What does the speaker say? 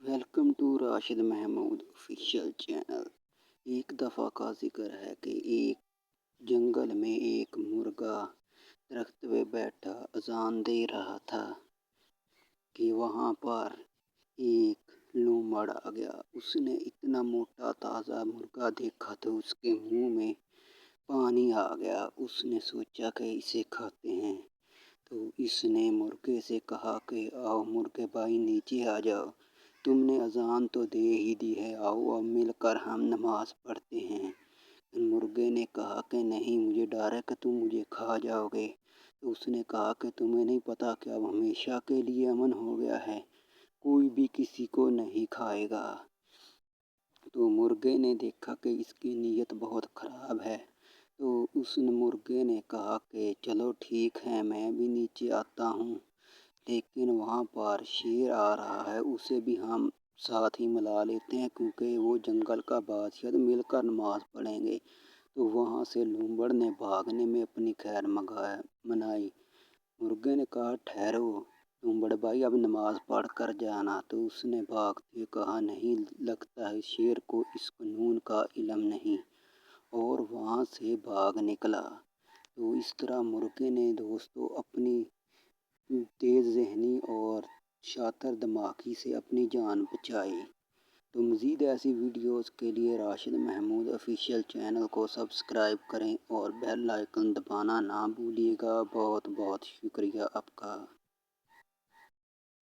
Welcome to Rashid Mahmood official channel. एक दफ़ा का जिक्र है कि एक जंगल में एक मुर्गा दरख्त पे बैठा अजान दे रहा था कि वहाँ पर एक लोमड़ आ गया। उसने इतना मोटा ताज़ा मुर्गा देखा तो उसके मुंह में पानी आ गया। उसने सोचा कि इसे खाते हैं, तो इसने मुर्गे से कहा कि आओ मुर्गे भाई नीचे आ जाओ, तुमने अजान तो दे ही दी है, आओ अब मिलकर हम नमाज पढ़ते हैं। मुर्गे ने कहा कि नहीं, मुझे डर है कि तुम मुझे खा जाओगे। तो उसने कहा कि तुम्हें नहीं पता कि अब हमेशा के लिए अमन हो गया है, कोई भी किसी को नहीं खाएगा। तो मुर्गे ने देखा कि इसकी नीयत बहुत ख़राब है, तो उस मुर्गे ने कहा कि चलो ठीक है, मैं भी नीचे आता हूँ, लेकिन वहाँ पर शेर आ रहा है, उसे भी हम साथ ही मिला लेते हैं क्योंकि वो जंगल का बादशाह, तो मिलकर नमाज पढ़ेंगे। तो वहाँ से लोमड़ ने भागने में अपनी खैर मनाई। मुर्गे ने कहा ठहरो लोमड़ भाई, अब नमाज पढ़ कर जाना। तो उसने भागते हुए कहा नहीं, लगता है शेर को इस कानून का इल्म नहीं, और वहाँ से भाग निकला। तो इस तरह मुर्गे ने दोस्तों अपनी तेज़ ज़हनी और शातिर दिमागी से अपनी जान बचाई। तो मज़ीद ऐसी वीडियोज़ के लिए राशिद महमूद ऑफिशियल चैनल को सब्सक्राइब करें और बेल आइकन दबाना ना भूलिएगा। बहुत बहुत शुक्रिया आपका।